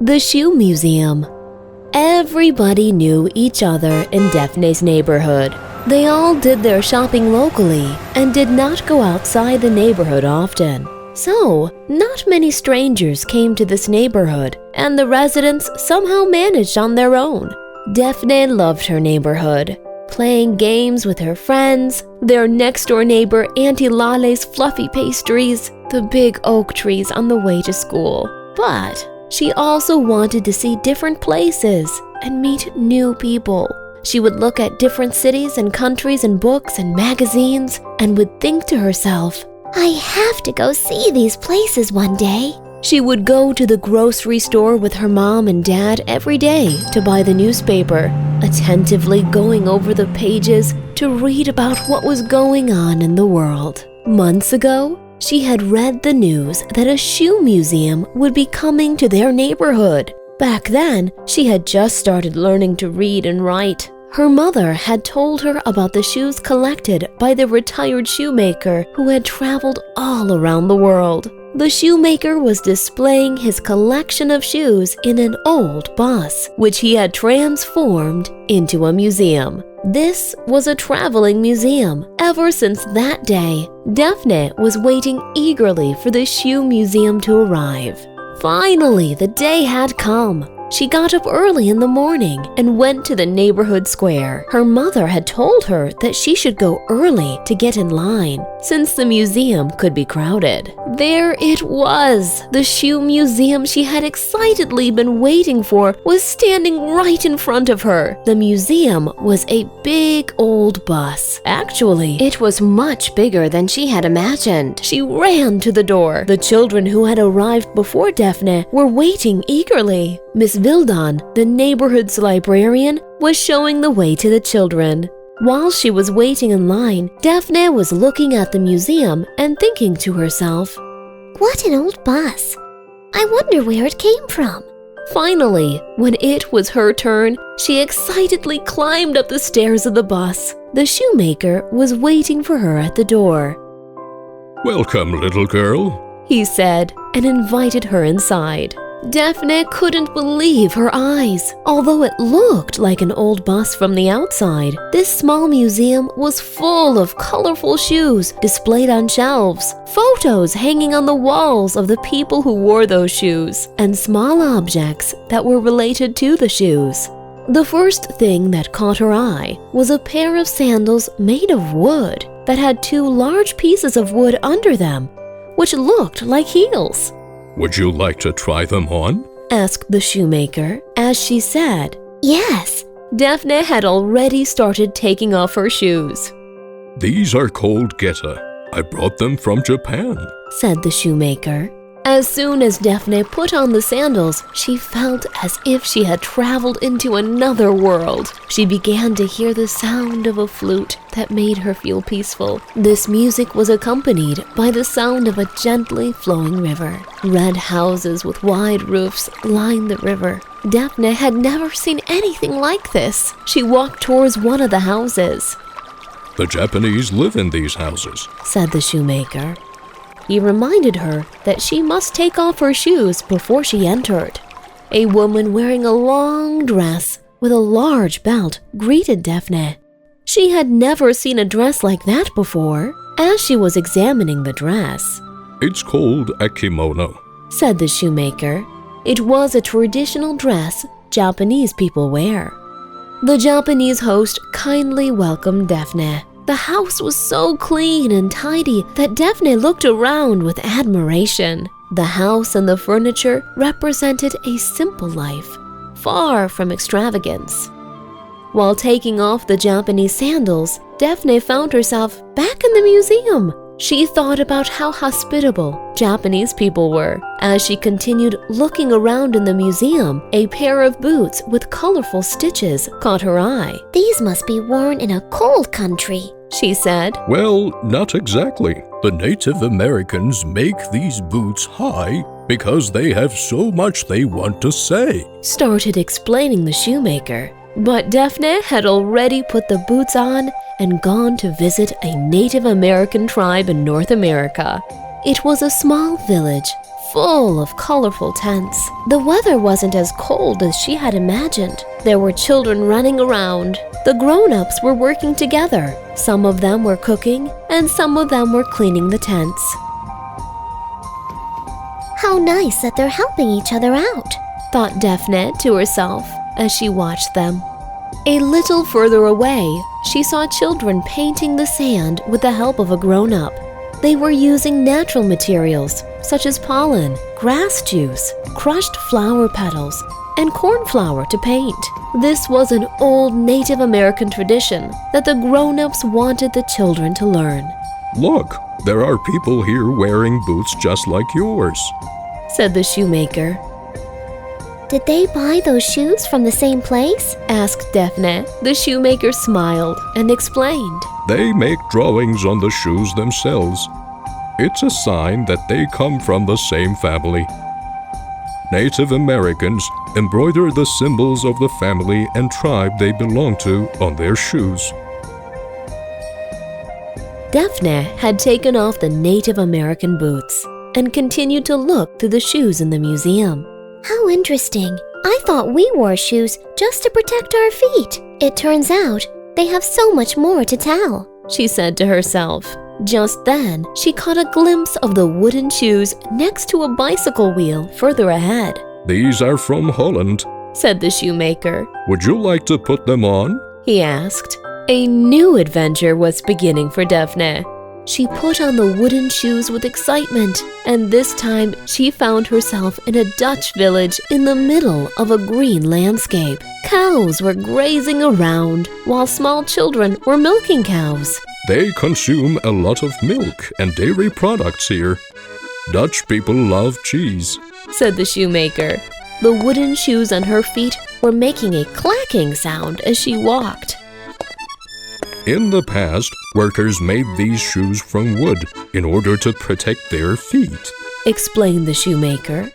The Shoe Museum. Everybody knew each other in Daphne's neighborhood. They all did their shopping locally and did not go outside the neighborhood often. So, not many strangers came to this neighborhood, and the residents somehow managed on their own. Daphne loved her neighborhood, playing games with her friends, their next-door neighbor Auntie Lale's fluffy pastries, the big oak trees on the way to school. But she also wanted to see different places and meet new people. She would look at different cities and countries and books and magazines and would think to herself, I have to go see these places one day. She would go to the grocery store with her mom and dad every day to buy the newspaper, attentively going over the pages to read about what was going on in the world. Months ago, she had read the news that a shoe museum would be coming to their neighborhood. Back then, she had just started learning to read and write. Her mother had told her about the shoes collected by the retired shoemaker who had traveled all around the world. The shoemaker was displaying his collection of shoes in an old bus, which he had transformed into a museum. This was a traveling museum. Ever since that day, Daphne was waiting eagerly for the shoe museum to arrive. Finally, the day had come. She got up early in the morning and went to the neighborhood square. Her mother had told her that she should go early to get in line, since the museum could be crowded. There it was! The shoe museum she had excitedly been waiting for was standing right in front of her. The museum was a big old bus. Actually, it was much bigger than she had imagined. She ran to the door. The children who had arrived before Daphne were waiting eagerly. Miss Vildon, the neighborhood's librarian, was showing the way to the children. While she was waiting in line, Daphne was looking at the museum and thinking to herself, What an old bus. I wonder where it came from. Finally, when it was her turn, she excitedly climbed up the stairs of the bus. The shoemaker was waiting for her at the door. Welcome, little girl, he said, and invited her inside. Daphne couldn't believe her eyes. Although it looked like an old bus from the outside, this small museum was full of colorful shoes displayed on shelves, photos hanging on the walls of the people who wore those shoes, and small objects that were related to the shoes. The first thing that caught her eye was a pair of sandals made of wood that had two large pieces of wood under them, which looked like heels. Would you like to try them on? Asked the shoemaker as she said, Yes. Daphne had already started taking off her shoes. These are called geta. I brought them from Japan, said the shoemaker. As soon as Daphne put on the sandals, she felt as if she had traveled into another world. She began to hear the sound of a flute that made her feel peaceful. This music was accompanied by the sound of a gently flowing river. Red houses with wide roofs lined the river. Daphne had never seen anything like this. She walked towards one of the houses. The Japanese live in these houses, said the shoemaker. He reminded her that she must take off her shoes before she entered. A woman wearing a long dress with a large belt greeted Daphne. She had never seen a dress like that before. As she was examining the dress, It's called a kimono, said the shoemaker. It was a traditional dress Japanese people wear. The Japanese host kindly welcomed Daphne. The house was so clean and tidy that Daphne looked around with admiration. The house and the furniture represented a simple life, far from extravagance. While taking off the Japanese sandals, Daphne found herself back in the museum. She thought about how hospitable Japanese people were. As she continued looking around in the museum, a pair of boots with colorful stitches caught her eye. These must be worn in a cold country, she said. Well, not exactly. The Native Americans make these boots high because they have so much they want to say, started explaining the shoemaker. But Daphne had already put the boots on and gone to visit a Native American tribe in North America. It was a small village full of colorful tents. The weather wasn't as cold as she had imagined. There were children running around. The grown-ups were working together. Some of them were cooking, and some of them were cleaning the tents. How nice that they're helping each other out, thought Daphne to herself as she watched them. A little further away, she saw children painting the sand with the help of a grown-up. They were using natural materials such as pollen, grass juice, crushed flower petals, and corn flour to paint. This was an old Native American tradition that the grown-ups wanted the children to learn. Look, there are people here wearing boots just like yours, said the shoemaker. Did they buy those shoes from the same place? Asked Daphne. The shoemaker smiled and explained. They make drawings on the shoes themselves. It's a sign that they come from the same family. Native Americans embroider the symbols of the family and tribe they belong to on their shoes. Daphne had taken off the Native American boots and continued to look through the shoes in the museum. How interesting. I thought we wore shoes just to protect our feet. It turns out they have so much more to tell, she said to herself. Just then, she caught a glimpse of the wooden shoes next to a bicycle wheel further ahead. These are from Holland, said the shoemaker. Would you like to put them on? He asked. A new adventure was beginning for Daphne. She put on the wooden shoes with excitement, and this time she found herself in a Dutch village in the middle of a green landscape. Cows were grazing around, while small children were milking cows. They consume a lot of milk and dairy products here. Dutch people love cheese, said the shoemaker. The wooden shoes on her feet were making a clacking sound as she walked. In the past, workers made these shoes from wood in order to protect their feet, explained the shoemaker.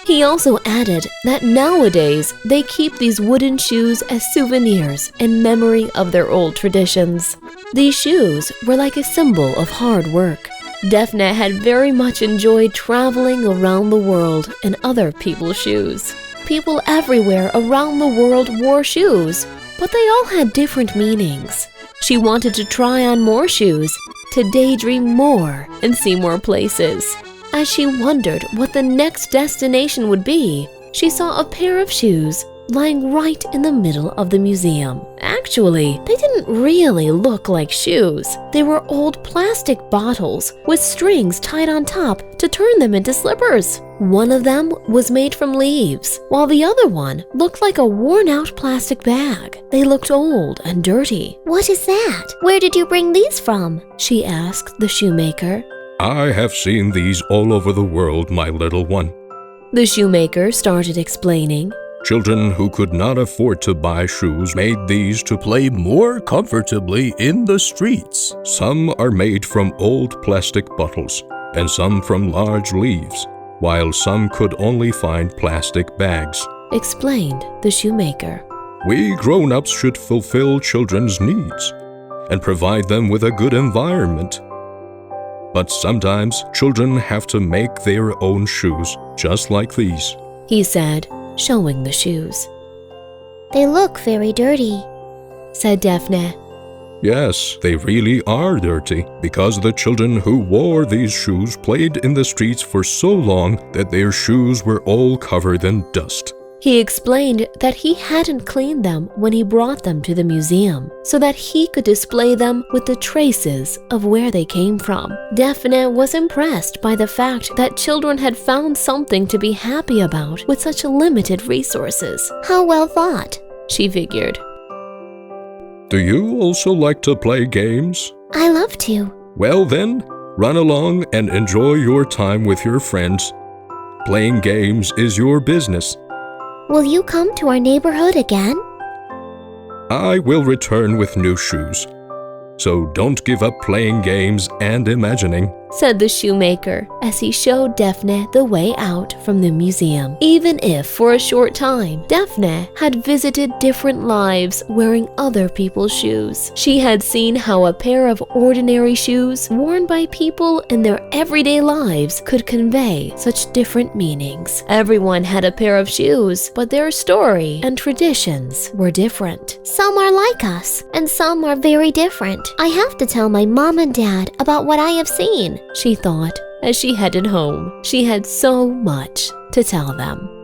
He also added that nowadays they keep these wooden shoes as souvenirs in memory of their old traditions. These shoes were like a symbol of hard work. Daphne had very much enjoyed traveling around the world in other people's shoes. People everywhere around the world wore shoes, but they all had different meanings. She wanted to try on more shoes, to daydream more and see more places. As she wondered what the next destination would be, she saw a pair of shoes lying right in the middle of the museum. Actually, they didn't really look like shoes. They were old plastic bottles with strings tied on top to turn them into slippers. One of them was made from leaves, while the other one looked like a worn-out plastic bag. They looked old and dirty. What is that? Where did you bring these from? She asked the shoemaker. I have seen these all over the world, my little one. The shoemaker started explaining. Children who could not afford to buy shoes made these to play more comfortably in the streets. Some are made from old plastic bottles, and some from large leaves, while some could only find plastic bags, explained the shoemaker. We grown-ups should fulfill children's needs and provide them with a good environment. But sometimes children have to make their own shoes, just like these, he said, showing the shoes. They look very dirty, said Daphne. Yes, they really are dirty, because the children who wore these shoes played in the streets for so long that their shoes were all covered in dust. He explained that he hadn't cleaned them when he brought them to the museum, so that he could display them with the traces of where they came from. Daphne was impressed by the fact that children had found something to be happy about with such limited resources. How well thought, she figured. Do you also like to play games? I love to. Well then, run along and enjoy your time with your friends. Playing games is your business. Will you come to our neighborhood again? I will return with new shoes. So don't give up playing games and imagining. said the shoemaker as he showed Daphne the way out from the museum. Even if for a short time, Daphne had visited different lives wearing other people's shoes. She had seen how a pair of ordinary shoes worn by people in their everyday lives could convey such different meanings. Everyone had a pair of shoes, but their story and traditions were different. Some are like us, and some are very different. I have to tell my mom and dad about what I have seen, she thought as she headed home. She had so much to tell them.